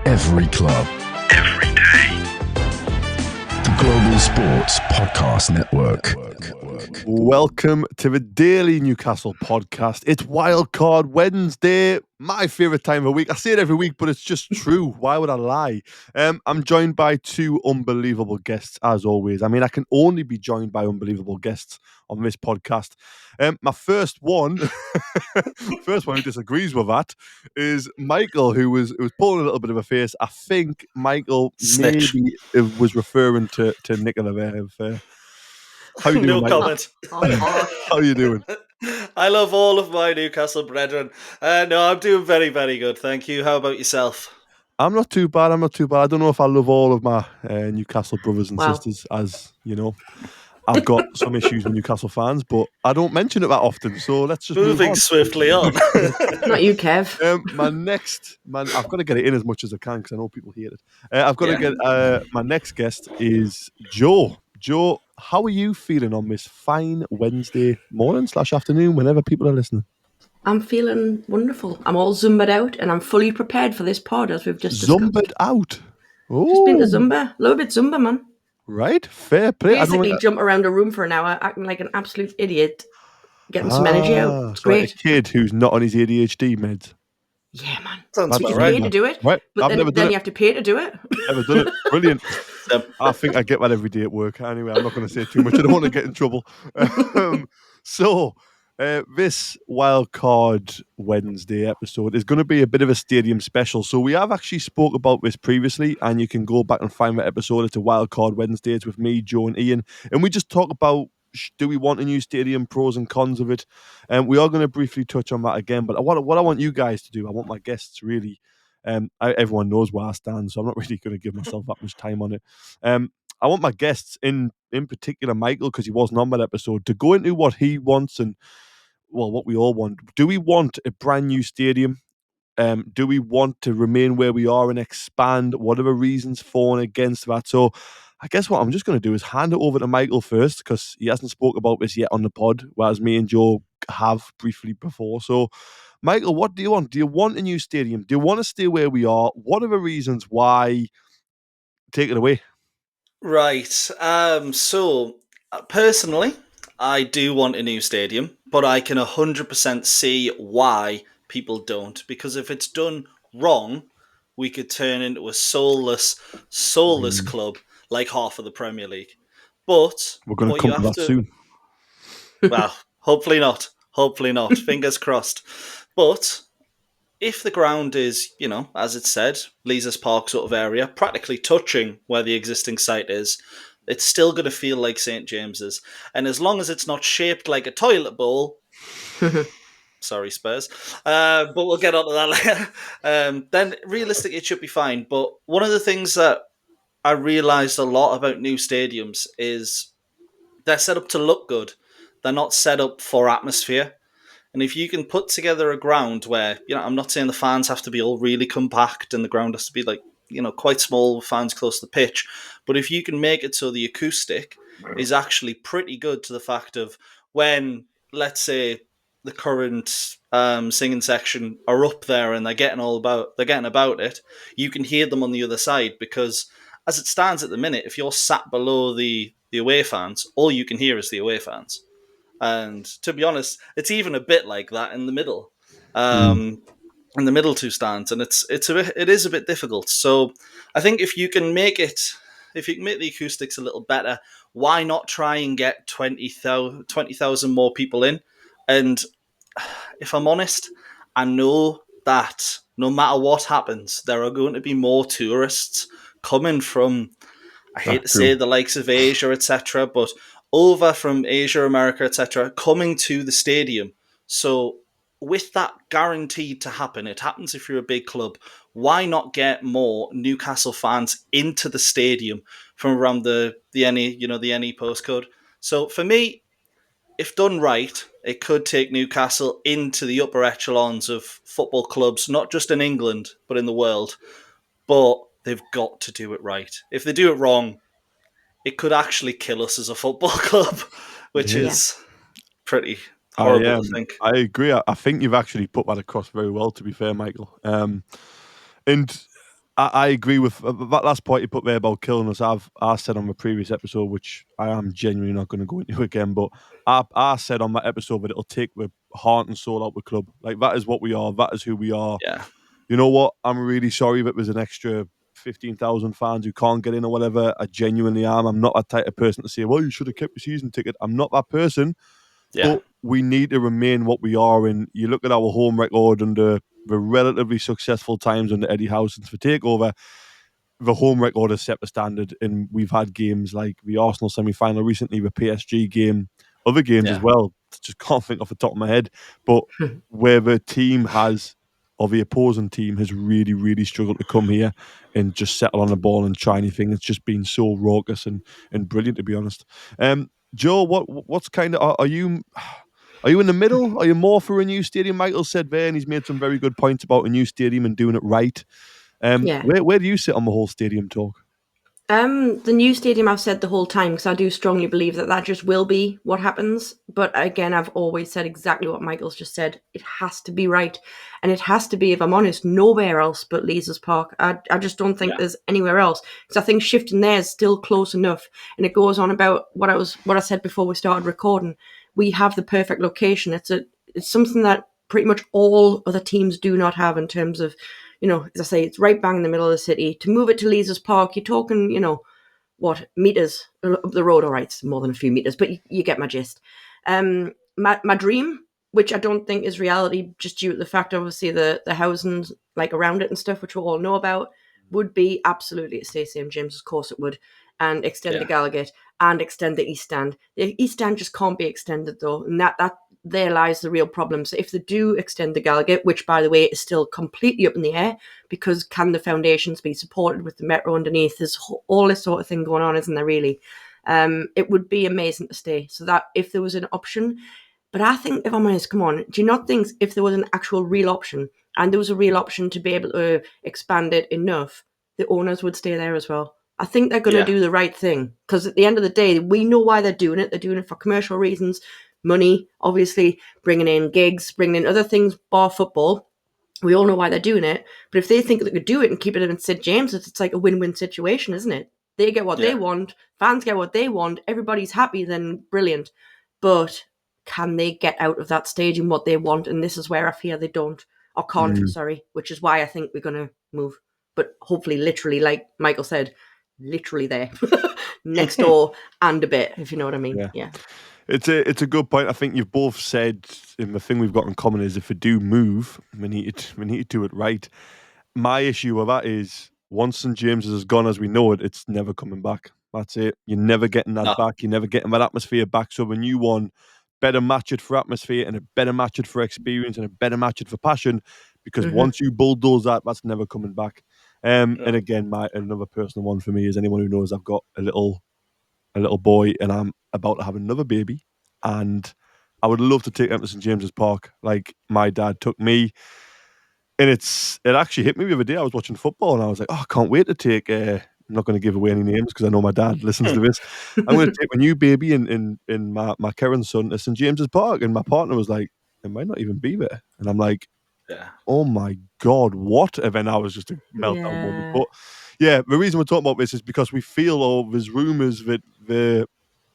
Every club. Every day. The Global Sports Podcast Network. Welcome to the Daily Newcastle podcast. It's Wildcard Wednesday, my favourite time of the week. I say it every week, but it's just true. Why would I lie? I'm joined by two unbelievable guests, as always. I mean, I can only be joined by unbelievable guests on this podcast. My first one who disagrees with that is Michael, who was pulling a little bit of a face. I think Michael Snitch. maybe was referring to Nicola there. How you doing, No Michael? comment. How are you doing? I love all of my Newcastle brethren. No, I'm doing very, very good. Thank you. How about yourself? I'm not too bad. I don't know if I love all of my Newcastle brothers and Wow. sisters, as you know. I've got some issues with Newcastle fans, but I don't mention it that often. So let's just move Moving on. swiftly on. Not you, Kev. I've got to get it in as much as I can because I know people hate it. I've got to get my next guest is Joe. Joe, how are you feeling on this fine Wednesday morning / afternoon, whenever people are listening? I'm feeling wonderful. I'm all Zumbaed out and I'm fully prepared for this pod, as we've just discussed. Zumbaed out. Just been to Oh, Zumba. A little bit Zumba, man. right. Fair play. Basically jump around a room for an hour acting like an absolute idiot, getting some energy out. It's so like great. a kid who's not on his ADHD meds. Yeah, man. Sounds You about pay right. to do it, Right. but I've never then done you have to pay to do it. Never done it. Brilliant. Yep. I think I get that every day at work. Anyway, I'm not going to say too much. I don't want to get in trouble. This Wildcard Wednesday episode is going to be a bit of a stadium special. So we have actually spoke about this previously, and you can go back and find that episode. It's a Wildcard Wednesday. It's with me, Joe, and Ian, and we just talk about do we want a new stadium, pros and cons of it. And we are going to briefly touch on that again. But what I want you guys to do, I want my guests really. Everyone knows where I stand, so I'm not really going to give myself that much time on it. I want my guests, in particular Michael, because he wasn't on that episode, to go into what he wants and, well, what we all want. Do we want a brand new stadium? Do we want to remain where we are and expand? What are the reasons for and against that? So I guess what I'm just going to do is hand it over to Michael first, because he hasn't spoke about this yet on the pod, whereas me and Joe have briefly before. So Michael, what do you want? Do you want a new stadium? Do you want to stay where we are? What are the reasons why? Take it away. Right. Personally, I do want a new stadium, but I can 100% see why people don't. Because if it's done wrong, we could turn into a soulless club like half of the Premier League. But We're going to come to that soon. Well, hopefully not. Hopefully not. Fingers crossed. But if the ground is, as it said, Leazes Park sort of area, practically touching where the existing site is, it's still going to feel like St. James's. And as long as it's not shaped like a toilet bowl, sorry, Spurs, but we'll get onto that later, then realistically it should be fine. But one of the things that I realised a lot about new stadiums is they're set up to look good. They're not set up for atmosphere. And if you can put together a ground where, I'm not saying the fans have to be all really compact and the ground has to be like, quite small, fans close to the pitch. But if you can make it so the acoustic is actually pretty good to the fact of when, let's say, the current singing section are up there and they're getting about it, you can hear them on the other side, because as it stands at the minute, if you're sat below the away fans, all you can hear is the away fans. And to be honest, it's even a bit like that in the middle, in the middle two stands, and it is a bit difficult. So I think if you can make the acoustics a little better, why not try and get 20,000 more people in? And if I'm honest, I know that no matter what happens, there are going to be more tourists coming from, I hate to say the likes of Asia, etc., but over from Asia, America, etc., coming to the stadium. So with that guaranteed to happen, it happens if you're a big club, why not get more Newcastle fans into the stadium from around the NE postcode? So for me, if done right, it could take Newcastle into the upper echelons of football clubs, not just in England, but in the world. But they've got to do it right. If they do it wrong, it could actually kill us as a football club, which is pretty horrible to think. I agree. I think you've actually put that across very well, to be fair, Michael. And I agree with that last point you put there about killing us. I said on the previous episode, which I am genuinely not going to go into again, but I said on that episode that it'll take the heart and soul out of the club. Like, that is what we are. That is who we are. Yeah. You know what? I'm really sorry that there's an extra 15,000 fans who can't get in or whatever. I genuinely am. I'm not that type of person to say, well, you should have kept your season ticket. I'm not that person. Yeah. But we need to remain what we are. And you look at our home record under the relatively successful times under Eddie Howe since the takeover, the home record has set the standard. And we've had games like the Arsenal semi-final recently, the PSG game, other games as well. Just can't think off the top of my head. But where the team has, or the opposing team has really, really struggled to come here and just settle on the ball and try anything. It's just been so raucous and brilliant, to be honest. Joe, what's kind of, are you in the middle? Are you more for a new stadium? Michael said there, and he's made some very good points about a new stadium and doing it right. Yeah. Where do you sit on the whole stadium talk? The new stadium, I've said the whole time, because I do strongly believe that just will be what happens. But again, I've always said exactly what Michael's just said. It has to be right. And it has to be, if I'm honest, nowhere else but Leazes Park. I just don't think there's anywhere else. Because I think shifting there is still close enough. And it goes on about what I said before we started recording. We have the perfect location. It's something that pretty much all other teams do not have in terms of, as I say, it's right bang in the middle of the city. To move it to Leazes Park, you're talking, what, meters up the road? All right, it's more than a few meters, but you get my gist. My dream, which I don't think is reality, just due to the fact, obviously, the housing like around it and stuff, which we all know about, would be absolutely to stay St. James's. Of course it would. And extend the Gallowgate and extend the East Stand. The East Stand just can't be extended, though, and that there lies the real problem. So if they do extend the Gallowgate, which, by the way, is still completely up in the air, because can the foundations be supported with the metro underneath? There's all this sort of thing going on, isn't there, really? It would be amazing to stay. So that if there was an option, but I think, if I'm honest, come on, do you not think if there was an actual real option, and there was a real option to be able to expand it enough, the owners would stay there as well? I think they're going to do the right thing, because at the end of the day, we know why they're doing it. They're doing it for commercial reasons, money, obviously, bringing in gigs, bringing in other things, bar football. We all know why they're doing it. But if they think they could do it and keep it in St. James's, it's like a win-win situation, isn't it? They get what they want, fans get what they want, everybody's happy, then brilliant. But can they get out of that stadium what they want? And this is where I fear they don't, or can't, which is why I think we're going to move. But hopefully, literally, like Michael said, literally there, next door and a bit, if you know what I mean. Yeah. It's a good point. I think you've both said, and the thing we've got in common is if we do move, we need to do it right. My issue with that is once St. James's is gone as we know it, it's never coming back. That's it. You're never getting that back. You're never getting that atmosphere back. So the new one better match it for atmosphere, and a better match it for experience, and a better match it for passion. Because once you bulldoze that's never coming back. And again, another personal one for me is anyone who knows I've got a little boy and I'm about to have another baby, and I would love to take him to St. James's Park like my dad took me. And it actually hit me the other day. I was watching football and I was like, I can't wait to take I'm not going to give away any names because I know my dad listens to this. I'm going to take my new baby and my Karen's son to St. James's Park. And my partner was like, it might not even be there. And I'm like, oh my God, what? And then I was just a meltdown moment. But yeah, the reason we're talking about this is because we feel there's rumours that the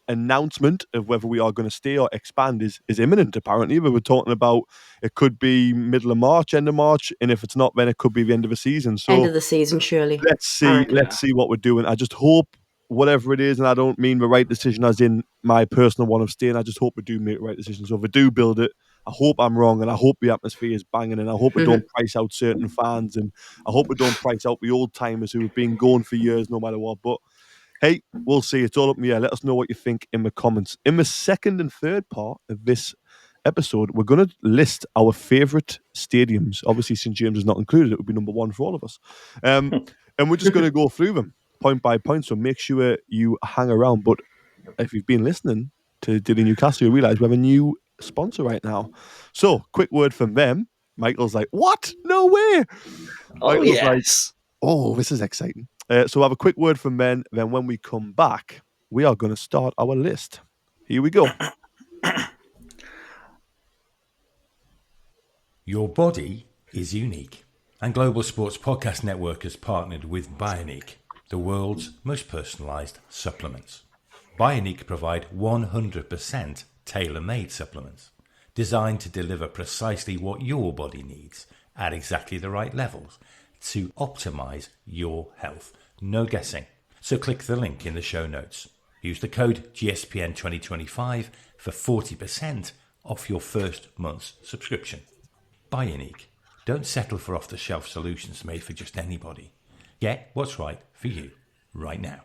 announcement of whether we are going to stay or expand is imminent, apparently. But we're talking about it could be middle of March, end of March, and if it's not, then it could be the end of the season. So end of the season, surely. Let's see what we're doing. I just hope whatever it is, and I don't mean the right decision as in my personal one of staying, I just hope we do make the right decision. So if we do build it, I hope I'm wrong, and I hope the atmosphere is banging, and I hope we don't price out certain fans, and I hope we don't price out the old timers who have been going for years no matter what. But hey, we'll see. It's all up in the air. Let us know what you think in the comments. In the second and third part of this episode, we're going to list our favourite stadiums. Obviously, St. James is not included. It would be number one for all of us. And we're just going to go through them point by point. So make sure you hang around. But if you've been listening to Daily Newcastle, you realise we have a new sponsor right now. So, quick word from them. Michael's like, what? No way. Michael's like, oh, this is exciting. So we'll have a quick word from men. Then when we come back, we are going to start our list. Here we go. Your body is unique, And Global Sports Podcast Network has partnered with Bioniq, the world's most personalised supplements. Bioniq provide 100% tailor-made supplements designed to deliver precisely what your body needs at exactly the right levels to optimise your health. No guessing. So click the link in the show notes. Use the code GSPN2025 for 40% off your first month's subscription. Bioniq. Don't settle for off-the-shelf solutions made for just anybody. Get what's right for you right now.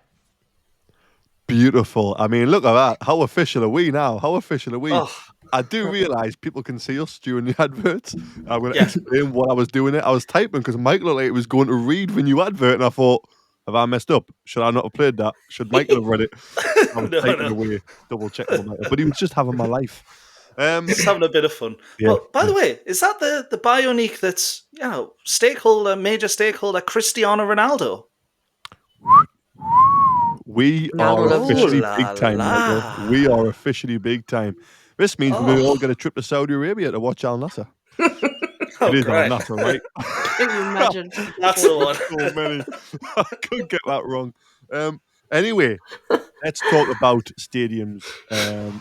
Beautiful. I mean, look at that. How official are we now? How official are we? Oh. I do realise people can see us during the adverts. I'm going to explain what I was doing. I was typing because Michael looked like he was going to read the new advert, and I thought, have I messed up? Should I not have played that? Should Michael have read it? I was typing away, double checking, but he was just having my life. Just having a bit of fun. Yeah, But by the way, is that the Bioniq that's major stakeholder Cristiano Ronaldo? We are officially big time, Michael. We are officially big time. This means we all get a trip to Saudi Arabia to watch Al Nassr. It is Al Nassr, right? Can you imagine? That's the one. So many. I couldn't get that wrong. Anyway, let's talk about stadiums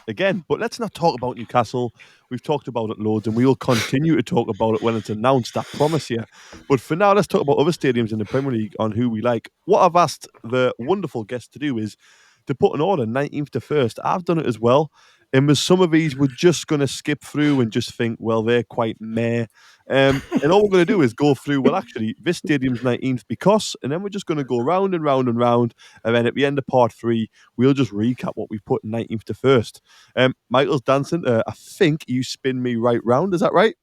again, but let's not talk about Newcastle. We've talked about it loads, and we will continue to talk about it when it's announced, I promise you. But for now, let's talk about other stadiums in the Premier League on who we like. What I've asked the wonderful guests to do is to put an order, 19th to 1st. I've done it as well. And with some of these, we're just going to skip through and just think, well, they're quite meh. And all we're going to do is go through, well, actually, this stadium's 19th because, and then we're just going to go round and round and round. And then at the end of part 3, we'll just recap what we put 19th to 1st. Michael's dancing. I think you spin me right round. Is that right?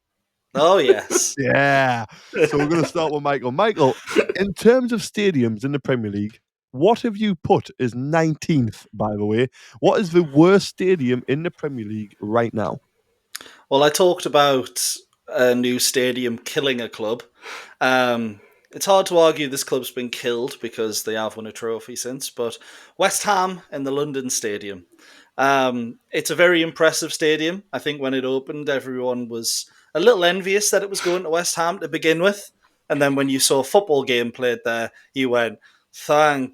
Oh, yes. Yeah. So we're going to start with Michael. Michael, in terms of stadiums in the Premier League, what have you put as 19th, by the way? What is the worst stadium in the Premier League right now? Well, I talked about a new stadium killing a club. It's hard to argue this club's been killed because they have won a trophy since, but West Ham in the London Stadium. It's a very impressive stadium. I think when it opened, everyone was a little envious that it was going to West Ham to begin with. And then when you saw a football game played there, you went, thank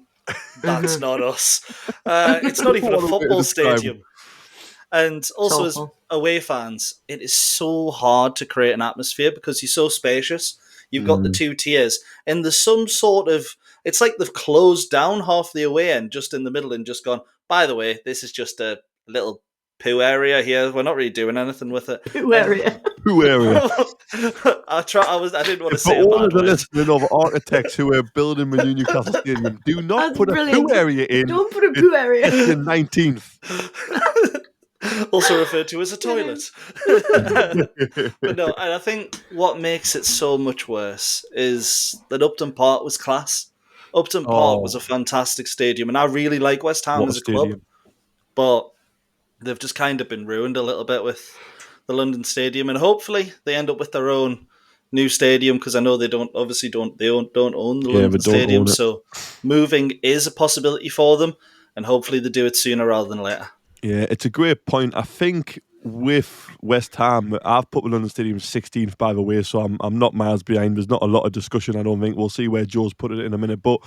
that's not us. It's not even a football stadium. And also as away fans, it is so hard to create an atmosphere because you're so spacious. You've got the 2 tiers. And there's some sort of... It's like they've closed down half the away end just in the middle and just gone, by the way, this is just a little poo area here. We're not really doing anything with it. Poo area. Poo area. I didn't want to say it. For all of the listening of architects who are building the new Newcastle Stadium, do not put a poo area in. Don't put a poo area. It's the 19th. Also referred to as a toilet. But no, and I think what makes it so much worse is that Upton Park was class. Upton Park was a fantastic stadium, and I really like West Ham as a club, but they've just kind of been ruined a little bit with the London Stadium, and hopefully they end up with their own new stadium because I know they don't own the London Stadium, so moving is a possibility for them, and hopefully they do it sooner rather than later. Yeah, it's a great point. I think with West Ham, I've put the London Stadium 16th, by the way, so I'm not miles behind. There's not a lot of discussion, I don't think. We'll see where Joe's put it in a minute. But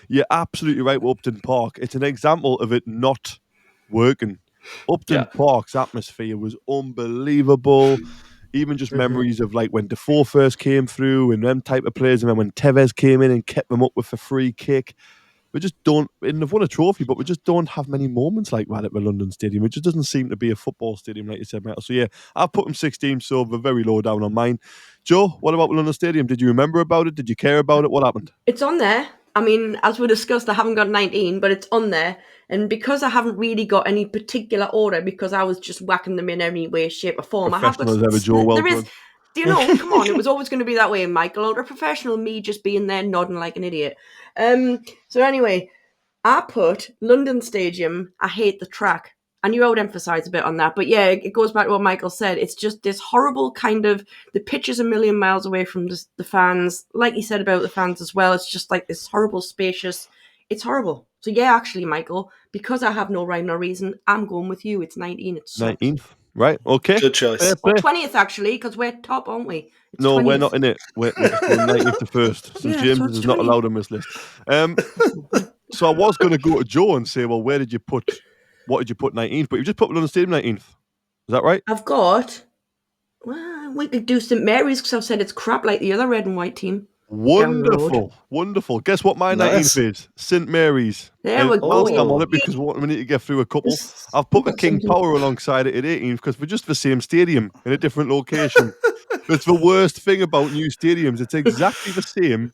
you're absolutely right with Upton Park. It's an example of it not working. Upton Park's atmosphere was unbelievable. Even just memories of like when Defoe first came through and them type of players, and then when Tevez came in and kept them up with a free kick. We just don't, and they've won a trophy, but we just don't have many moments like that at the London Stadium. It just doesn't seem to be a football stadium, like you said, Michael. So yeah, I've put them 16, so they're very low down on mine. Joe, what about the London Stadium? Did you remember about it? Did you care about it? What happened? It's on there. I mean, as we discussed, I haven't got 19, but it's on there. And because I haven't really got any particular order, because I was just whacking them in any way, shape or form. Professional as ever, Joe. Well done. Do you know? Come on, it was always going to be that way, Michael. Or a professional, me just being there nodding like an idiot. So anyway, I put London Stadium, I hate the track. I knew I would emphasise a bit on that. But yeah, it goes back to what Michael said. It's just this horrible kind of, the pitch is a million miles away from the fans. Like he said about the fans as well, it's just like this horrible, spacious, it's horrible. So yeah, actually, Michael, because I have no rhyme or reason, I'm going with you. It's 19. It's 19th. Right, okay. Good choice. Fair play. 20th, actually, because we're top, aren't we? It's No, 20th. we're not in it. We're just going 19th to first. St Yeah, James so it's is not 20th. allowed on this list. So I was going to go to Joe and say, well, what did you put 19th? But you've just put London Stadium 19th. Is that right? I've got... Well, we could do St Mary's because I've said it's crap like the other red and white team. Wonderful. Guess what my Nice. 19th is? St Mary's. There we go. Whilst I'm on it because we need to get through a couple. I've put the King Power alongside it at 18th because we're just the same stadium in a different location. That's the worst thing about new stadiums. It's exactly the same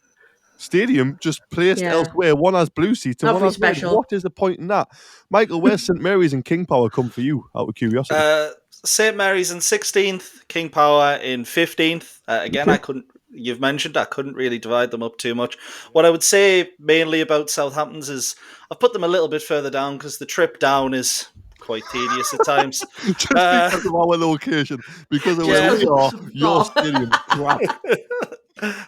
stadium, just placed elsewhere. One has blue seats and one has red. What is the point in that? Michael, where's St Mary's and King Power come for you, out of curiosity? St Mary's in 16th, King Power in 15th. Again, you've mentioned I couldn't really divide them up too much. What I would say mainly about Southampton's is I've put them a little bit further down because the trip down is quite tedious at times. Just because of our location, because of where we are, your stadium is crap.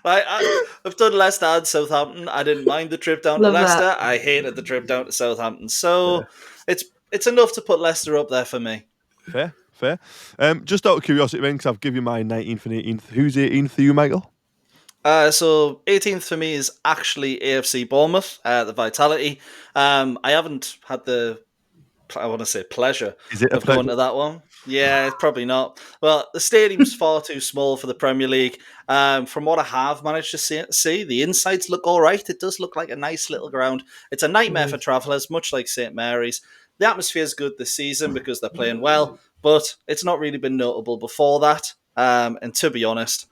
I've done Leicester and Southampton. I didn't mind the trip down to Leicester. I hated the trip down to Southampton. So it's enough to put Leicester up there for me. Fair. Just out of curiosity, then, because I've given you my 19th and 18th. Who's 18th for you, Michael? So 18th for me is actually AFC Bournemouth, the Vitality. I haven't had the, I want to say pleasure of going to that one. Yeah, it's probably not. Well, the stadium's far too small for the Premier League. From what I have managed to see, the insides look all right. It does look like a nice little ground. It's a nightmare for travellers, much like St Mary's. The atmosphere is good this season because they're playing well, but it's not really been notable before that. And to be honest,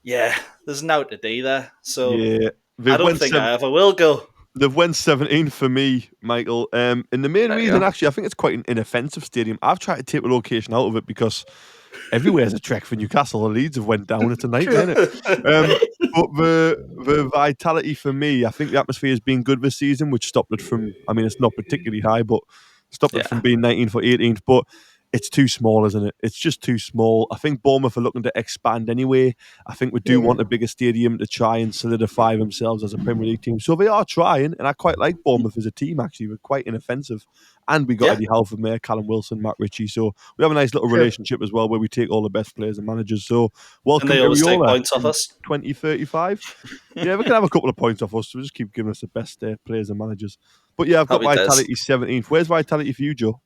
there's no to do there. So I don't think I ever will go. They've went 17 for me, Michael. And the main reason, actually, I think it's quite an inoffensive stadium. I've tried to take the location out of it because everywhere's a trek for Newcastle. The Leeds have went down. It's a nightmare, isn't it? But the Vitality for me, I think the atmosphere has been good this season, which stopped it from, I mean, it's not particularly high, but stopped it from being 19th or 18th. But it's too small, isn't it? It's just too small. I think Bournemouth are looking to expand anyway. I think we do want a bigger stadium to try and solidify themselves as a Premier League team. So they are trying, and I quite like Bournemouth as a team, actually. We're quite inoffensive. And we got Eddie Howe from there, Callum Wilson, Matt Ritchie. So we have a nice little relationship as well where we take all the best players and managers. So welcome and they always take Ariola points off us. 2035. Yeah, we can have a couple of points off us. So just keep giving us the best players and managers. But yeah, I've got Vitality 17th. Where's Vitality for you, Joe?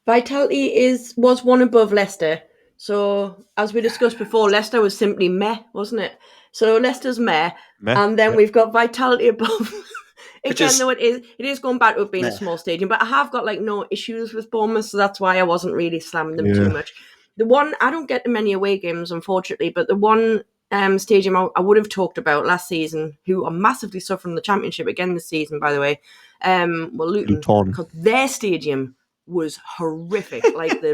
Vitality was one above Leicester. So, as we discussed before, Leicester was simply meh, wasn't it? So, Leicester's meh. And then we've got Vitality above. Again, though, it is going back to it being a small stadium. But I have got no issues with Bournemouth, so that's why I wasn't really slamming them too much. The one, I don't get to many away games, unfortunately, but the one stadium I would have talked about last season, who are massively suffering the Championship again this season, by the way, Luton. Because their stadium was horrific. Like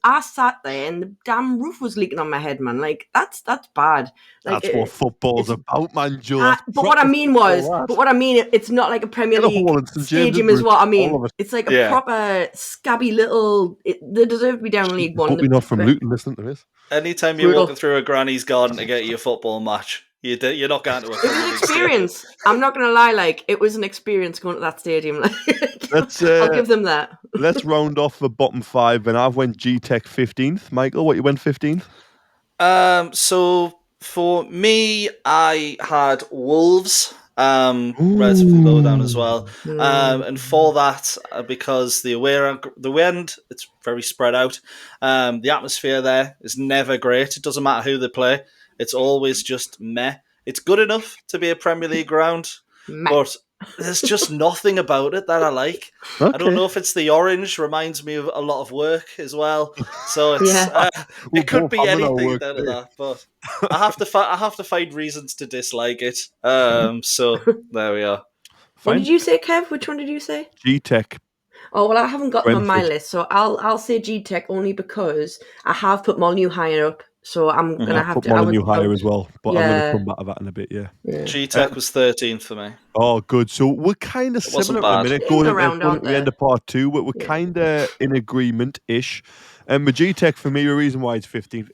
I sat there and the damn roof was leaking on my head, man. Like that's bad. Like, that's what football's about, man, Joe. But what I mean, it's not like a Premier League stadium, is what I mean. It's like a proper scabby little. They deserve to be down in League One. Hope you're not from Luton. Listen to this. Anytime you're walking through a granny's garden to get your football match, you're not going to a Premier League experience. Stadium. I'm not going to lie, it was an experience going to that stadium. I'll give them that. Let's round off the bottom five, and I've went G-Tech 15th. Michael, what you went 15th? So for me, I had Wolves. Relatively low down as well. And for that, because the away end, it's very spread out. The atmosphere there is never great. It doesn't matter who they play. It's always just meh. It's good enough to be a Premier League ground, but there's just nothing about it that I like. Okay. I don't know if it's the orange, reminds me of a lot of work as well. So it's it could be anything out of that, but I have to find reasons to dislike it. So there we are. What did you say, Kev? Which one did you say? G-Tech. Oh, well, I haven't got them on my list, so I'll say G-Tech only because I have put Molyneux higher up. So I'm going to have to... Molyneux higher as well, but I'm going to come back to that in a bit, G-Tech was 13th for me. Oh, good. So we're kind of similar at the minute, going at the end of part two, but we're kind of in agreement-ish. And the G-Tech, for me, the reason why it's 15th,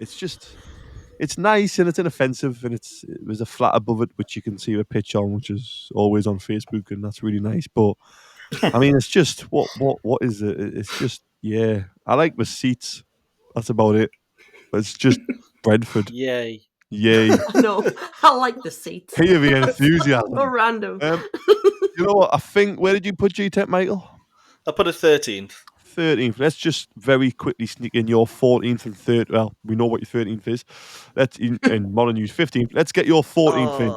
it's nice and it's inoffensive, and there's a flat above it, which you can see a pitch on, which is always on Facebook, and that's really nice. But, I mean, it's just, what is it? It's just, I like the seats. That's about it. It's just Brentford. Yay. Yay. No, I like the seats. Hear the enthusiasm. So random. You know what? I think, where did you put G-Tech, Michael? I put it 13th. 13th. Let's just very quickly sneak in your 14th and 13th. Well, we know what your 13th is. Let's in modern news 15th. Let's get your 14th in.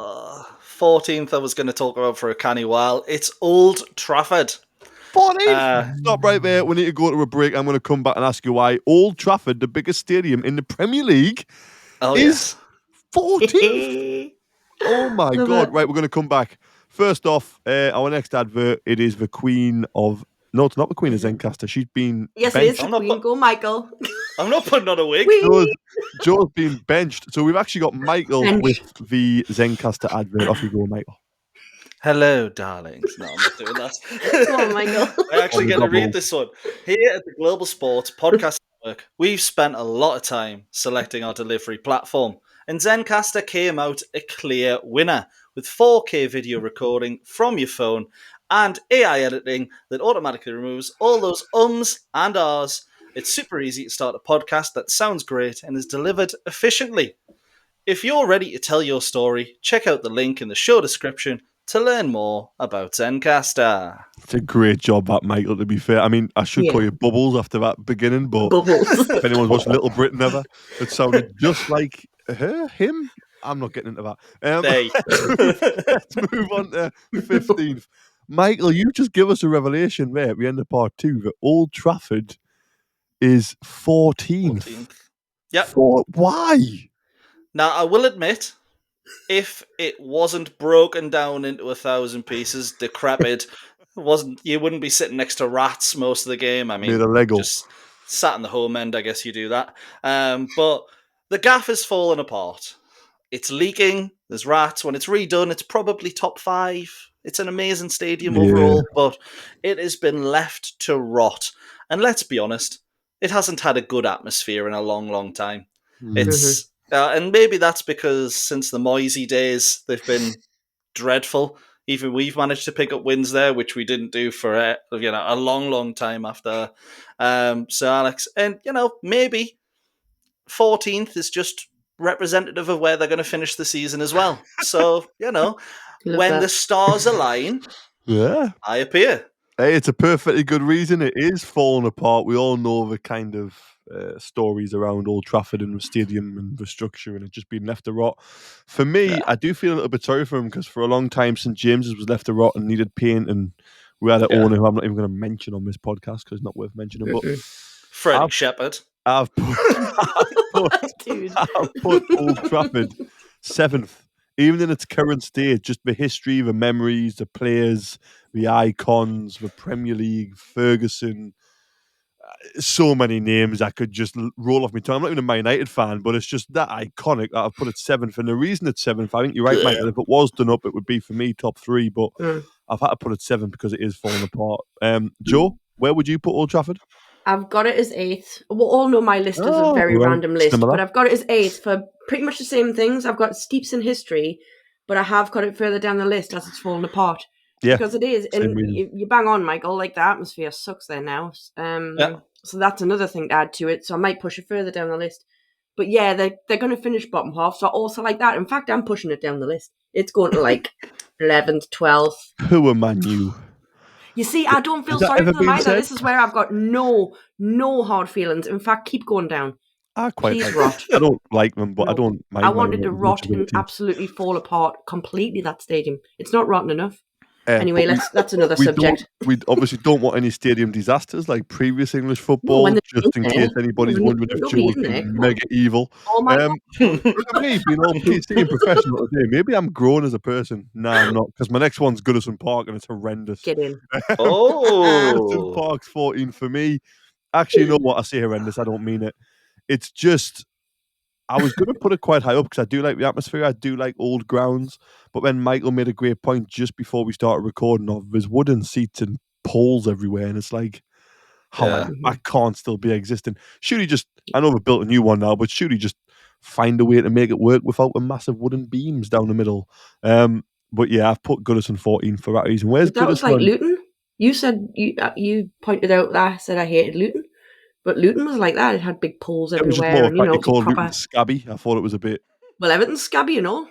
14th I was going to talk about for a canny while. It's Old Trafford. 14th. Stop right there. We need to go to a break. I'm going to come back and ask you why Old Trafford, the biggest stadium in the Premier League, is 14th. Oh my God. Right, we're going to come back. First off, our next advert, it is the Queen of... No, it's not the Queen of Zencastr. She's been Yes, benched. it is the Queen. Go, Michael. I'm not putting on a wig. Joe's been benched. So we've actually got Michael with the Zencastr advert. Off you go, Michael. Hello, darlings. No, I'm not doing that. Come on, Michael. I actually get to read this one. Here at the Global Sports Podcast Network, we've spent a lot of time selecting our delivery platform, and Zencastr came out a clear winner with 4K video recording from your phone and AI editing that automatically removes all those ums and ahs. It's super easy to start a podcast that sounds great and is delivered efficiently. If you're ready to tell your story, check out the link in the show description to learn more about Zencastr. It's a great job, that, Michael, to be fair. I mean, I should call you Bubbles after that beginning, but if anyone's watched Little Britain ever, it sounded just like him. I'm not getting into that. Let's move on to 15th. Michael, you just give us a revelation there at the end of part 2 that Old Trafford is 14th. Yep. Why? Now, I will admit, if it wasn't broken down into 1,000 pieces, decrepit, you wouldn't be sitting next to rats most of the game. I mean, made of Lego. Just sat in the home end, I guess you do that. But the gaff is falling apart. It's leaking. There's rats. When it's redone, it's probably top 5. It's an amazing stadium overall, but it has been left to rot. And let's be honest, it hasn't had a good atmosphere in a long, long time. It's and maybe that's because since the Moisey days, they've been dreadful. Even we've managed to pick up wins there, which we didn't do for a long, long time after Sir Alex. And maybe 14th is just representative of where they're going to finish the season as well. So when the stars align, I appear. Hey, it's a perfectly good reason. It is falling apart. We all know the kind of stories around Old Trafford and the stadium and the structure and it just being left to rot. For me, I do feel a little bit sorry for him because for a long time St James's was left to rot and needed paint, and we had an owner who I'm not even going to mention on this podcast because it's not worth mentioning. But Freddie Shepherd. I've put Old Trafford 7th. Even in its current state, just the history, the memories, the players, the icons, the Premier League, Ferguson, so many names I could just roll off my tongue. I'm not even a Man United fan, but it's just that iconic that I've put it 7th. And the reason it's 7th, I think you're right, Michael, if it was done up, it would be for me top 3, but I've had to put it 7th because it is falling apart. Joe, where would you put Old Trafford? I've got it as 8th. We'll all know my list is a very random list, but I've got it as 8th for pretty much the same things. I've got steeps in history, but I have got it further down the list as it's fallen apart. Yeah, because it is. And you bang on, Michael, like the atmosphere sucks there now. So that's another thing to add to it. So I might push it further down the list. But yeah, they're going to finish bottom half, so I also like that. In fact, I'm pushing it down the list. It's going to like 11th, 12th. Who am I new? You see, I don't feel sorry for them either. This is where I've got no hard feelings. In fact, keep going down. I don't like them, but I don't mind. I wanted to rot and absolutely fall apart completely, that stadium. It's not rotten enough. Anyway, that's another subject. We obviously don't want any stadium disasters like previous English football, just in case anybody's wondering if Joe's mega evil. Oh my God. Look at me being all PC and professional today. Maybe I'm growing as a person. No, I'm not, because my next one's Goodison Park and it's horrendous. Get in. Goodison Park's 14 for me. Actually, you know what? I say horrendous. I don't mean it. It's just... I was going to put it quite high up because I do like the atmosphere. I do like old grounds. But then Michael made a great point just before we started recording of there's wooden seats and poles everywhere. And it's like, I can't still be existing. Should he just, I know we've built a new one now, but should he just find a way to make it work without the massive wooden beams down the middle? But yeah, I've put Goodison 14 for that reason. Where's that Goodison? Was like Luton? You said, you pointed out that I said I hated Luton. But Luton was like that. It had big poles It was just everywhere, more and you know, like you it was a called proper. Luton scabby. I thought it was a bit Well, Everton's scabby, you know.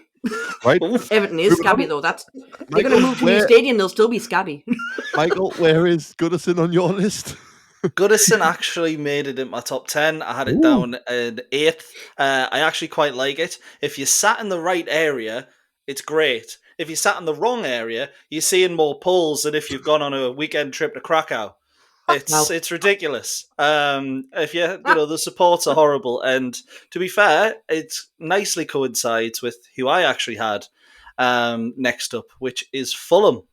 right. Oof. Everton is scabby though. That's you're going to Michael, move to a new stadium, they'll still be scabby. Michael, where is Goodison on your list? Goodison actually made it in my top 10. I had it down in 8th. I actually quite like it. If you sat in the right area, it's great. If you sat in the wrong area, you're seeing more poles than if you've gone on a weekend trip to Krakow. It's ridiculous. If the supports are horrible, and to be fair, it nicely coincides with who I actually had next up, which is Fulham.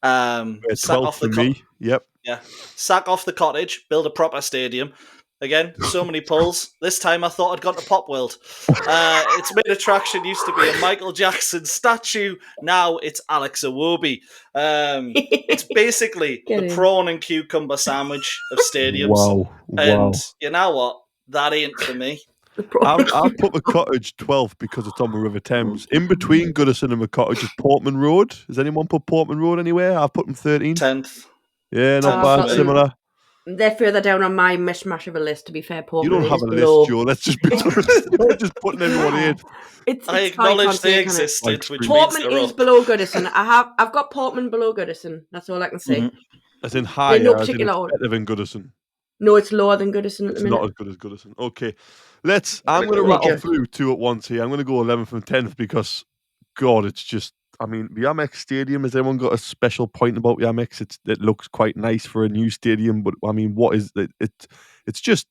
Sack 12 off for the me. Yep. Yeah. Sack off the cottage, build a proper stadium. Again, so many pulls. This time I thought I'd gone to Pop World. Its main attraction used to be a Michael Jackson statue. Now it's Alex Iwobi. It's basically Get the in. prawn and cucumber sandwich of stadiums. Wow. And you know what? That ain't for me. I've put the cottage 12th because it's on the River Thames. In between Goodison and the cottage is Portman Road. Has anyone put Portman Road anywhere? I've put them 13th. 10th. Yeah, not I've bad. got them. Similar. They're further down on my mishmash of a list, to be fair. You Portman don't have is a below. list, Joe. Let's just be honest. You're just putting everyone in. It's I it's fine, acknowledge can't they say, can I? existed, which means Portman they're is up. below Goodison. I've got Portman below Goodison. That's all I can say. Mhm. As in In higher, no as in particular it's order. better than Goodison. No, it's lower than Goodison at It's the minute. not as good as Goodison. Okay. I'm going to rattle through 2 at once here. I'm going to go 11th and 10th because, God, it's just, I mean, the Amex Stadium, has anyone got a special point about the Amex? It looks quite nice for a new stadium, but I mean, what is it? It's just,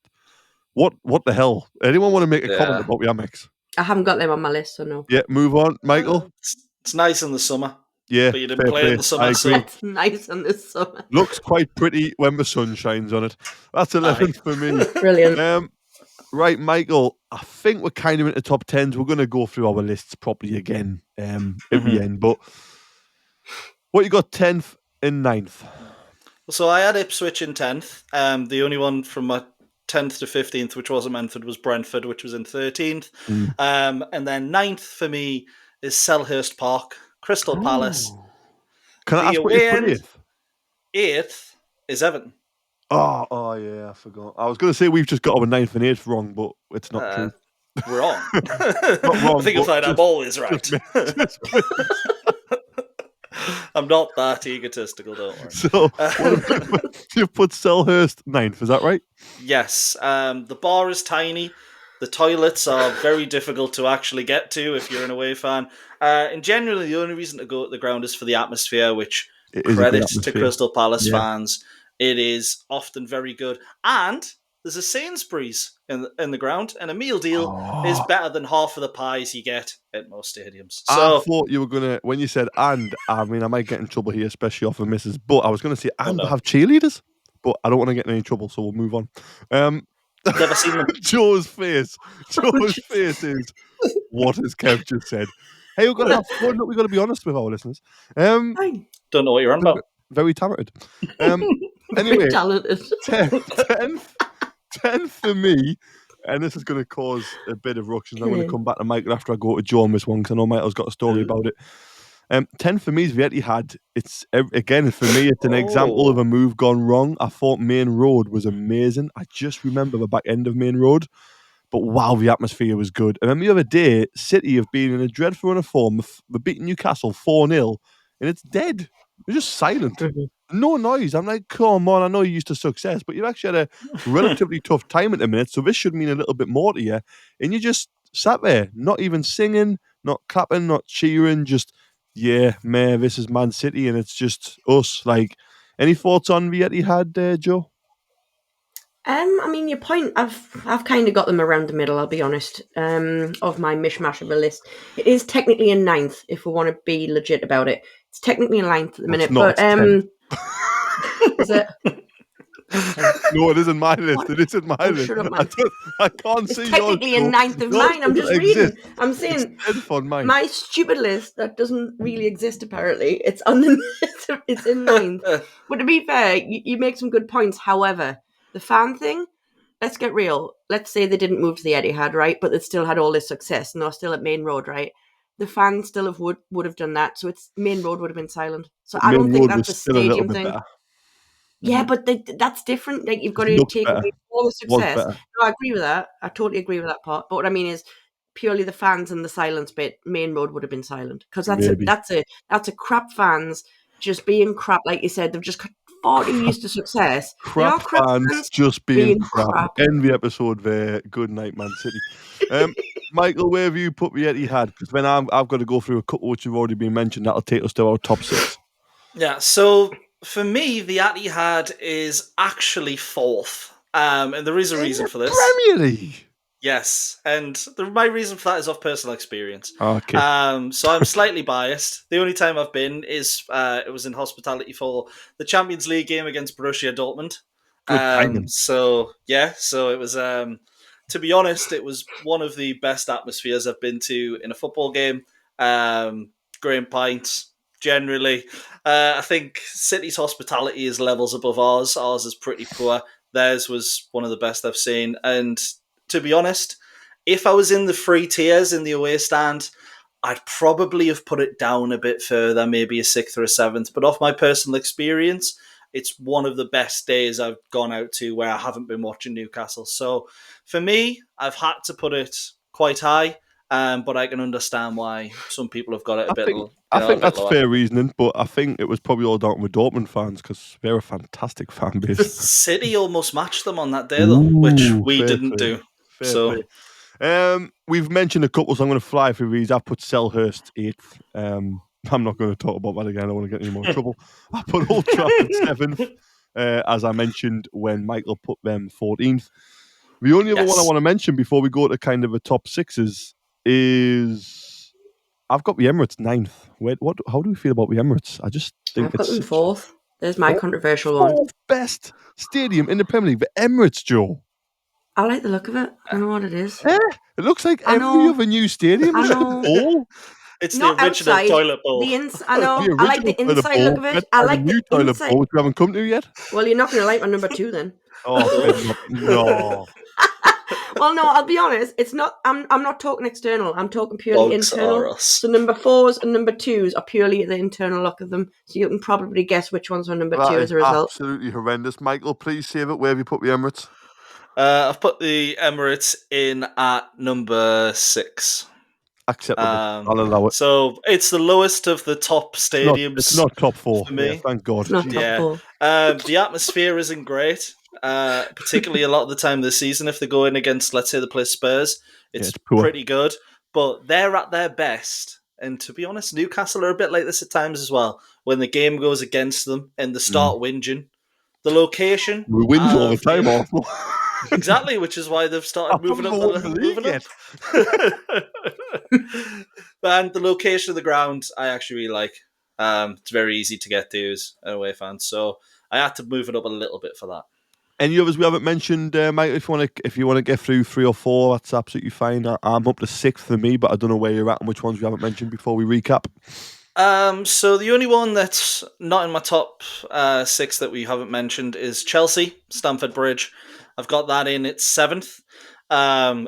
what the hell? Anyone want to make a comment about the Amex? I haven't got them on my list, so no. Yeah, move on. Michael? It's nice in the summer. Yeah, But you didn't fair play in play. the summer, I so agree. It's nice in the summer. Looks quite pretty when the sun shines on it. That's 11th for me. Brilliant. Right, Michael, I think we're kind of into top 10s. We're going to go through our lists properly again at the end. But what you got 10th and 9th? So I had Ipswich in 10th. The only one from my 10th to 15th, which wasn't Menford, was Brentford, which was in 13th. And then 9th for me is Selhurst Park, Crystal Palace. Can I ask what you put 8th? 8th is Everton. Oh, yeah, I forgot. I was going to say we've just got our 9th and 8th wrong, but it's not true. Wrong. Not wrong. I think you'll find I'm always right. I'm not that egotistical, don't worry. So, you've put Selhurst 9th, is that right? Yes. The bar is tiny. The toilets are very difficult to actually get to if you're an away fan. And generally, the only reason to go at the ground is for the atmosphere, which credit to Crystal Palace fans. It is often very good. And there's a Sainsbury's in the ground, and a meal deal is better than half of the pies you get at most stadiums. So I thought you were going to, when you said and, I mean, I might get in trouble here, especially off of Mrs. But I was going to say, and have cheerleaders, but I don't want to get in any trouble, so we'll move on. Never seen them. Joe's face is, what has Kev just said? Hey, we've got to have fun. Look, we've got to be honest with our listeners. Don't know what you're on about. Very talented. Anyway, talented. 10th for me, and this is going to cause a bit of ructions. I'm going to come back to Michael after I go to Joe on this one, because I know Michael's got a story about it. 10th for me is the Etihad. It's, again, for me, it's an example of a move gone wrong. I thought Main Road was amazing. I just remember the back end of Main Road. But wow, the atmosphere was good. And then the other day, City have been in a dreadful run of form. They're beating Newcastle 4-0, and it's dead. They're just silent. No noise. I'm like, come on, I know you're used to success, but you've actually had a relatively tough time at the minute, so this should mean a little bit more to you. And you just sat there, not even singing, not clapping, not cheering, just, this is Man City, and it's just us. Like, any thoughts on the Etihad, Joe? I mean, your point, I've kind of got them around the middle, I'll be honest, of my mishmash of a list. It is technically in 9th, if we want to be legit about it. It's technically in 9th at the minute, but is it? No, it isn't my list. What? It isn't my list. Shut up, man. I can't it's see yours. Technically in 9th of mine. I'm just reading. I'm saying mine. My stupid list that doesn't really exist. Apparently, it's on the. It's in 9th. But to be fair, you make some good points. However, the fan thing. Let's get real. Let's say they didn't move to the Etihad, right? But they still had all this success, and they're still at Main Road, right? The fans still would have done that. So it's Main Road would have been silent. So I don't think that's a stadium thing. Better. Yeah, but that's different. Like, you've got It to looks take better. away all the Was success. better. No, I agree with that. I totally agree with that part. But what I mean is, purely the fans and the silence bit, Main Road would have been silent, because Maybe. that's a crap fans just being crap. Like you said, they've just got far too used to success. They are Crap fans just being crap. End the episode there. Good night, Man City. Michael, where have you put the Etihad? Because then I've got to go through a couple which have already been mentioned. That'll take us to our top 6. Yeah, so for me, the Etihad is actually 4th. And there is a reason for this. Premier League. Yes, and my reason for that is off personal experience. Okay. So I'm slightly biased. The only time I've been is it was in hospitality for the Champions League game against Borussia Dortmund. Good timing. So it was. To be honest, it was one of the best atmospheres I've been to in a football game. Great pints, generally. I think City's hospitality is levels above ours. Ours is pretty poor. Theirs was one of the best I've seen, and to be honest, if I was in the free tiers in the away stand, I'd probably have put it down a bit further, maybe a 6th or a 7th. But off my personal experience, it's one of the best days I've gone out to where I haven't been watching Newcastle. So for me, I've had to put it quite high, but I can understand why some people have got it a bit. I think that's lower. fair reasoning, but I think it was probably all down with Dortmund fans because they're a fantastic fan base. City almost matched them on that day, though, which we didn't do. Fair play. We've mentioned a couple, so I'm going to fly through these. I've put Selhurst 8th. I'm not going to talk about that again. I don't want to get any more trouble. I put Old Trafford 7th, as I mentioned when Michael put them 14th. The only other one I want to mention before we go to kind of a top 6s is I've got the Emirates 9th. How do we feel about the Emirates? I just think I've got them 4th. There's my controversial one. Best stadium in the Premier League, the Emirates, Joe. I like the look of it. I know what it is. It looks like every other new stadium. I know. Bowl. It's not the original outside, toilet bowl. I know. I like the inside look of it. I like the toilet inside. bowl, which we haven't come to yet. Well, you're not going to like my number 2 then. Oh no. Well, no, I'll be honest. It's not. I'm not talking external. I'm talking purely internal. So number 4s and number 2s are purely the internal look of them. So you can probably guess which ones are number 2 as a result. Absolutely horrendous. Michael, please save it. Where have you put the Emirates? I've put the Emirates in at number 6. Acceptable. I'll allow it. So it's the lowest of the top stadiums. It's not top 4 for me. Yeah, thank God. It's not top 4. The atmosphere isn't great, particularly a lot of the time this season. If they're going against, let's say, they play Spurs, it's pretty good. But they're at their best. And to be honest, Newcastle are a bit like this at times as well. When the game goes against them and they start whinging, the location. We whinge all the time, Arsenal. Exactly, which is why they've started moving up. And the location of the ground, I actually really like. It's very easy to get to as an away fan, so I had to move it up a little bit for that. Any others we haven't mentioned, Mike? If you want to get through 3 or 4, that's absolutely fine. I'm up to 6th for me, but I don't know where you're at and which ones we haven't mentioned before we recap. So the only one that's not in my top 6 that we haven't mentioned is Chelsea, Stamford Bridge. I've got that in at 7th.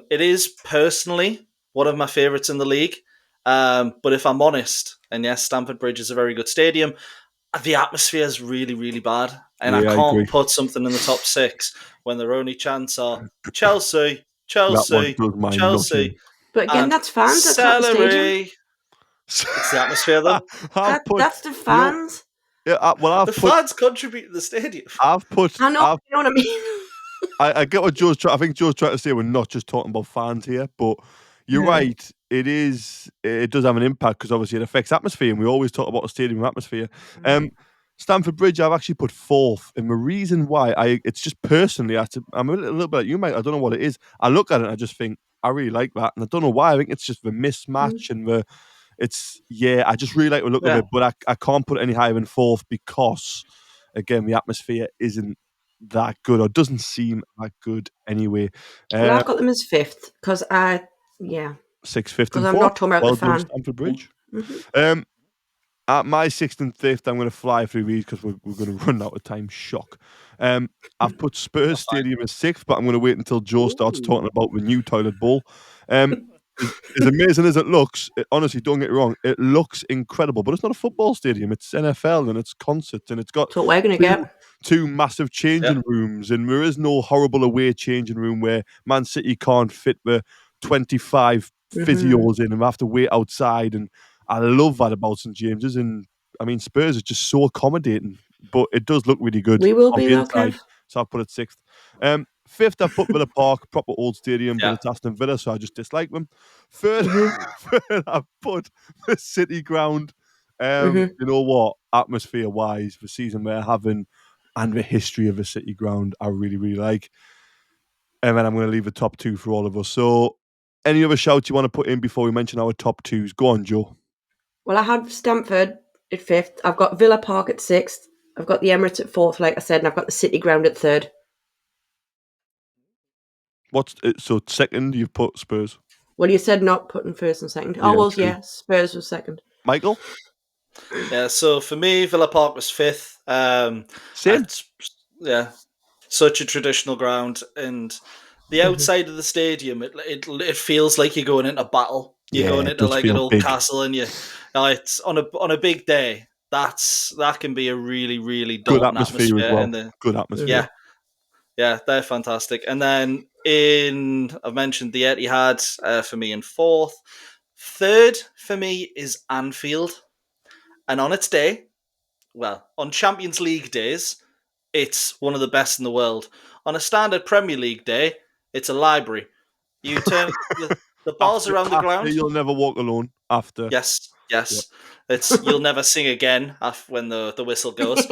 It is personally one of my favourites in the league. But if I'm honest, and yes, Stamford Bridge is a very good stadium, the atmosphere is really, really bad. And I can't put something in the top 6 when their only chance are Chelsea. But again, that's fans. That's not the stadium. It's the atmosphere, though. That's the fans. The fans contribute to the stadium. I know, you know what I mean? I get what Joe's trying. I think Joe's trying to say we're not just talking about fans here, but you're right. It does have an impact because obviously it affects atmosphere, and we always talk about the stadium atmosphere. Stamford Bridge, I've actually put 4th, and the reason why it's just personally, I'm a little bit like you, Mike. I don't know what it is. I look at it, and I just think I really like that, and I don't know why. I think it's just the mismatch and the. I just really like the look of it, but I can't put it any higher than 4th because, again, the atmosphere isn't that good or doesn't seem that good anyway. Well, I've got them as 5th because 6th, 5th, and 4th. I'm not talking about the fan. Stamford Bridge. Mm-hmm. At my 6th and 5th, I'm going to fly through these because we're going to run out of time. Shock. I've put Spurs Stadium as 6th, but I'm going to wait until Joe starts talking about the new toilet bowl. as amazing as it looks, honestly, don't get me wrong, it looks incredible, but it's not a football stadium. It's NFL and it's concerts and it's got That's what we're going to two, get. two massive changing rooms, and there is no horrible away changing room where Man City can't fit the 25 physios in and have to wait outside. And I love that about St James's. And I mean, Spurs is just so accommodating, but it does look really good We will on be the though, inside. Kev. So I've put it 6th. Fifth, I've put Villa Park, proper old stadium, but Yeah. it's Aston Villa, so I just dislike them. Third, I've put the City Ground. You know what? Atmosphere-wise, the season we're having and the history of the City Ground, I really, really like. And then I'm going to leave the top 2 for all of us. So any other shouts you want to put in before we mention our top 2s? Go on, Joe. Well, I had Stamford at 5th. I've got Villa Park at 6th. I've got the Emirates at 4th, like I said, and I've got the City Ground at 3rd. So second, you've put Spurs. Well, you said not putting first and second. Yeah, true. Spurs was second. Michael? Yeah, so for me, Villa Park was 5th. Same. Yeah, such a traditional ground, and the outside of the stadium, it feels like you're going into battle. You're going into like an old castle, and it's on a big day. That can be a really, really good daunting atmosphere as well. And good atmosphere. Yeah, they're fantastic. And then I've mentioned the Etihad for me in 4th. 3rd for me is Anfield, and on its day, well, on Champions League days, it's one of the best in the world. On a standard Premier League day, it's a library. You turn the bars around the ground. You'll never walk alone. After. Yes. Yep. It's you'll never sing again when the whistle goes.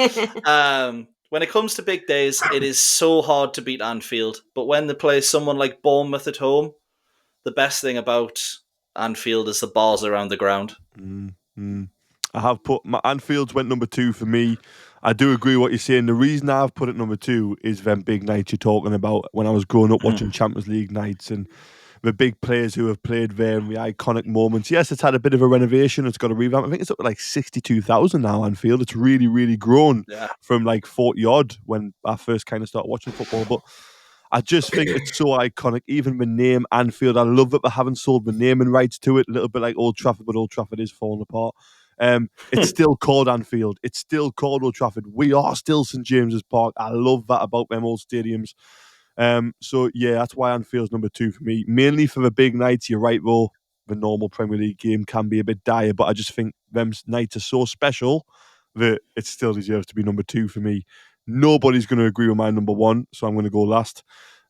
When it comes to big days, it is so hard to beat Anfield. But when they play someone like Bournemouth at home, the best thing about Anfield is the bars around the ground. I have put my Anfield's went number 2 for me. I do agree with what you're saying. The reason I've put it number 2 is them big nights you're talking about. When I was growing up watching Champions League nights and the big players who have played there and the iconic moments. Yes, it's had a bit of a renovation. It's got a revamp. I think it's up to like 62,000 now, Anfield. It's really, really grown from like 40 odd when I first kind of started watching football. But I just think it's so iconic. Even the name Anfield, I love that they haven't sold the naming rights to it. A little bit like Old Trafford, but Old Trafford is falling apart. It's still called Anfield. It's still called Old Trafford. We are still St James's Park. I love that about them old stadiums. So yeah, that's why Anfield's number 2 for me. Mainly for the big nights. You're right, though. The normal Premier League game can be a bit dire, but I just think them nights are so special that it still deserves to be number 2 for me. Nobody's going to agree with my number 1, so I'm going to go last.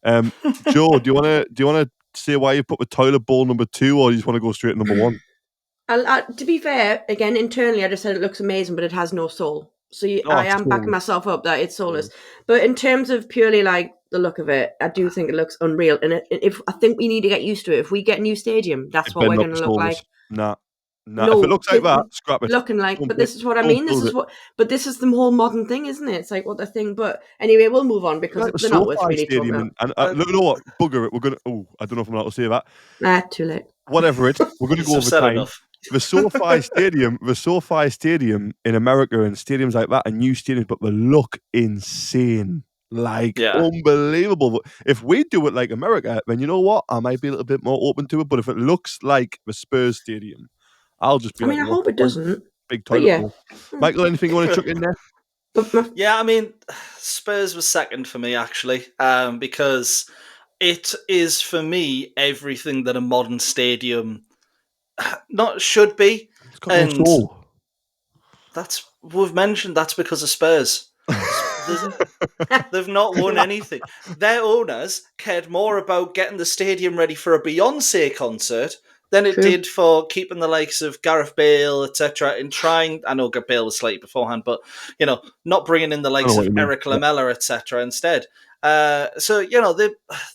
Joe, do you want to say why you put the toilet bowl number 2, or you just want to go straight to number 1? To be fair, again, internally, I just said it looks amazing, but it has no soul. So I am backing myself up that it's soulless. But in terms of purely like the look of it, I do think it looks unreal. And if I think we need to get used to it. If we get a new stadium, that's what we're going to look like. No. If it looks like that, scrap it. Looking like, but this is what I mean. But this is the whole modern thing, isn't it? It's like what the thing. But anyway, we'll move on because they're not worth really talking about. And you know what? Bugger it. We're gonna. Oh, I don't know if I'm allowed to say that. Too late. Whatever it. We're going to go over time. The SoFi Stadium in America and stadiums like that, and new stadiums, but they look insane. Unbelievable. But if we do it like America, then you know what? I might be a little bit more open to it. But if it looks like the Spurs Stadium, I'll just be I hope it doesn't. Big toilet bowl. Michael, anything you want to chuck in there? Yeah, I mean, Spurs was second for me, actually, because it is, for me, everything that a modern stadium should be. It's got no soul. We've mentioned that's because of Spurs. They've not won anything. Their owners cared more about getting the stadium ready for a Beyonce concert than it did for keeping the likes of Gareth Bale, etc. and trying. I know Bale was slightly beforehand, but not bringing in the likes of Eric Lamela, etc. instead. So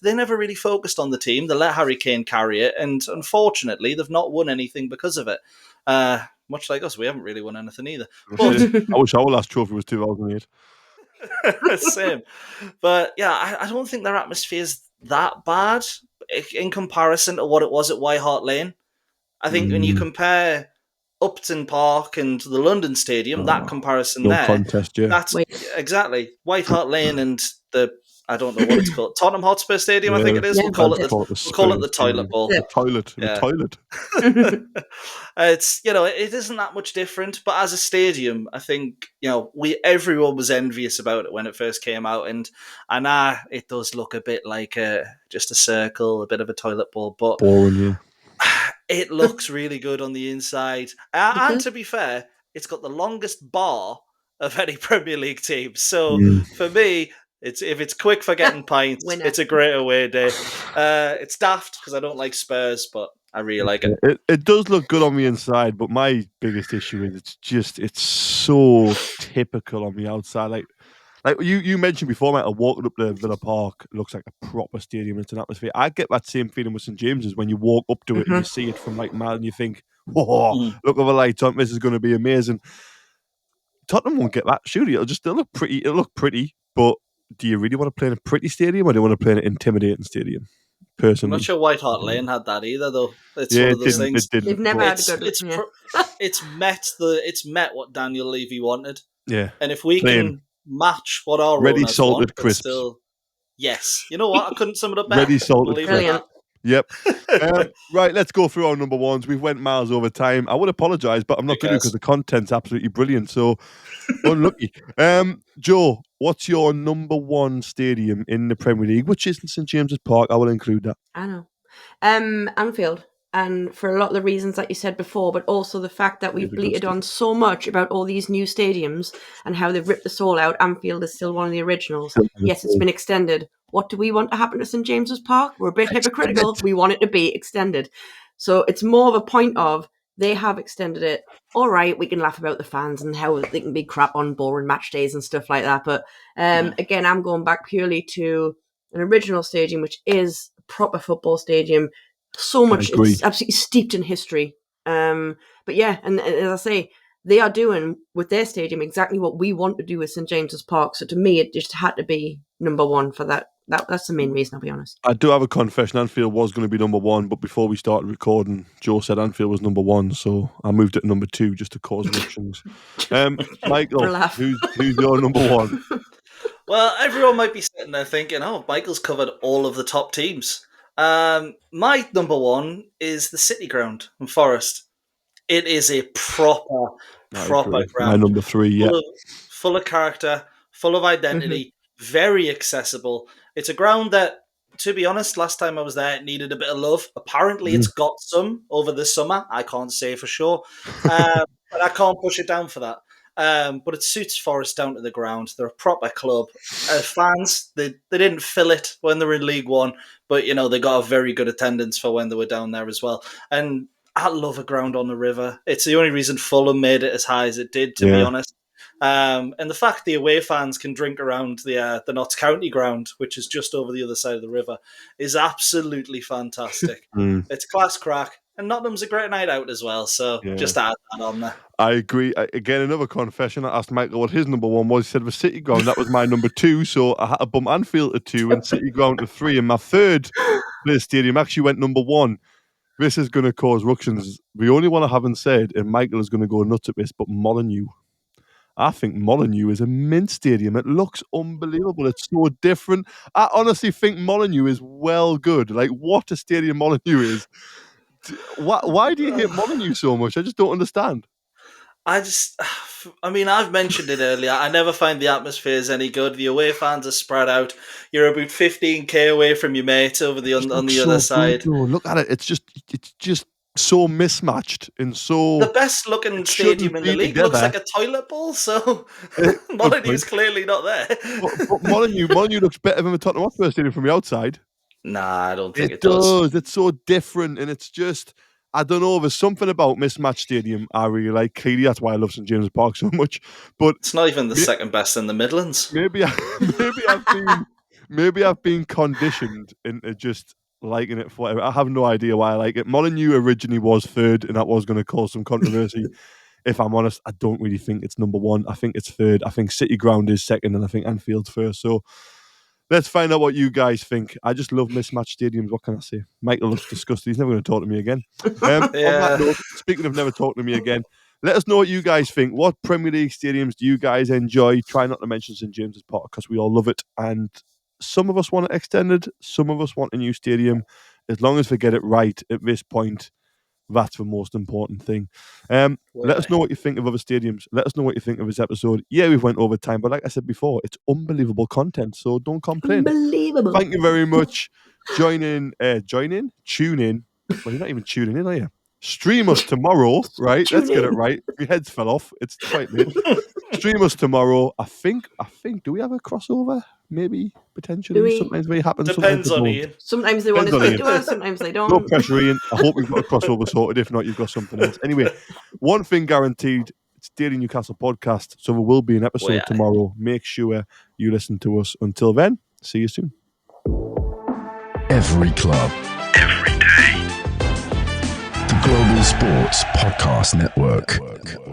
they never really focused on the team. They let Harry Kane carry it, and unfortunately, they've not won anything because of it. Much like us, we haven't really won anything either. But I wish our last trophy was 2008. Same. But yeah, I don't think their atmosphere is that bad in comparison to what it was at White Hart Lane. I think when you compare Upton Park and the London Stadium, that comparison contest, yeah. That's exactly White Hart Lane and the I don't know what it's called. Tottenham Hotspur Stadium, I think it is. Yeah, We'll call it yeah. the toilet bowl. Yeah. The toilet. Yeah. The toilet. It's it isn't that much different, but as a stadium, I think everyone was envious about it when it first came out, and it does look a bit like just a circle, a bit of a toilet bowl, but boring. Yeah, it looks really good on the inside. And to be fair, it's got the longest bar of any Premier League team. So for me, if it's quick for getting pints, Winner. it's a great away day. It's daft because I don't like Spurs, but I really like it. It does look good on the inside, but my biggest issue is it's so typical on the outside. Like you mentioned before, mate, walking up to Villa Park, it looks like a proper stadium. It's an atmosphere. I get that same feeling with St James's when you walk up to it and you see it from like mile and you think, whoa, look at the lights on, this is going to be amazing. Tottenham won't get that, surely. It'll look pretty, but do you really want to play in a pretty stadium or do you want to play in an intimidating stadium? Personally, I'm not sure White Hart Lane had that either, though. It's yeah, one of those things. They've never had a good. It's met what Daniel Levy wanted. Yeah, and if we can match what our ready owners salted want, crisps. Still, yes, you know what? I couldn't sum it up better. Ready salted crisps. Yep. Right, let's go through our number ones. We've went miles over time. I would apologise, but I'm not going to because the content's absolutely brilliant. So unlucky. Joe, what's your number one stadium in the Premier League? Which isn't St James's Park. I will include that. I know. Anfield. And for a lot of the reasons that you said before, but also the fact that we've bleated on so much about all these new stadiums and how they've ripped the soul out. Anfield is still one of the originals. Yes, it's been extended. What do we want to happen to St James's Park? We're a bit hypocritical. We want it to be extended. So it's more of a point of they have extended it. All right, we can laugh about the fans and how they can be crap on boring match days and stuff like that. But again, I'm going back purely to an original stadium, which is a proper football stadium. So much, it's absolutely steeped in history. But yeah, and as I say, they are doing with their stadium exactly what we want to do with St James's Park. So to me, it just had to be number one for that. That's the main reason, I'll be honest. I do have a confession. Anfield was going to be number one, but before we started recording, Joe said Anfield was number one, so I moved it to number two just to cause eruptions. Michael, who's your number one? Well, everyone might be sitting there thinking, oh, Michael's covered all of the top teams. My number one is the City Ground in Forest. It is a proper ground. My number three, yeah. Full of character, full of identity, very accessible. It's a ground that, to be honest, last time I was there, it needed a bit of love. Apparently, it's got some over the summer. I can't say for sure, but I can't push it down for that. But it suits Forest down to the ground. They're a proper club. Fans, they didn't fill it when they were in League One, but they got a very good attendance for when they were down there as well. And I love a ground on the river. It's the only reason Fulham made it as high as it did, to be honest. And the fact the away fans can drink around the Notts County ground, which is just over the other side of the river, is absolutely fantastic. It's class crack. And Nottingham's a great night out as well, so just add that on there. I agree. Again, another confession. I asked Michael what his number one was. He said the City Ground. That was my number two, so I had to bump Anfield to two and City Ground to three. And my third place stadium actually went number one. This is going to cause ructions. The only one I haven't said, and Michael is going to go nuts at this, but Molineux. I think Molineux is a mint stadium. It looks unbelievable. It's so different. I honestly think Molineux is well good. Like, what a stadium Molineux is. Why do you hate Molineux so much? I just don't understand. I've mentioned it earlier. I never find the atmospheres any good. The away fans are spread out. You're about 15k away from your mates over on the other side. Look at it. It's just so mismatched and so. The best looking stadium in the league looks like a toilet bowl. So Molineux's clearly not there. But Molineux looks better than the Tottenham Hotspur Stadium from the outside. Nah, I don't think it does. It's so different, and it's just. I don't know. There's something about mismatched stadium I really like. Clearly, that's why I love St James's Park so much. But it's not even the second best in the Midlands. Maybe I've been conditioned into just liking it for whatever. I have no idea why I like it. Molineux originally was third, and that was going to cause some controversy. If I'm honest, I don't really think it's number one. I think it's third. I think City Ground is second, and I think Anfield's first. So. Let's find out what you guys think. I just love mismatched stadiums. What can I say? Michael looks disgusted. He's never going to talk to me again. On that note, speaking of never talking to me again, let us know what you guys think. What Premier League stadiums do you guys enjoy? Try not to mention St James's Park because we all love it. And Some of us want it extended. Some of us want a new stadium. As long as we get it right at this point, that's the most important thing. Let us know what you think of other stadiums. Let us know what you think of this episode. Yeah, we've went over time, but like I said before, it's unbelievable content, so don't complain. Unbelievable. Thank you very much. Tune in. Well, you're not even tuning in, are you? Stream us tomorrow, right? Let's get it right. My head's fell off. It's quite late. Stream us tomorrow. I think. Do we have a crossover? Maybe potentially. Sometimes it happens. Depends on Ian. Sometimes they want to speak to us. Sometimes they don't. No pressure, Ian. I hope we've got a crossover sorted. If not, you've got something else. Anyway, one thing guaranteed: it's Daily Newcastle podcast. So there will be an episode tomorrow. Make sure you listen to us. Until then, see you soon. Every club, every day. The Global Sports Podcast Network.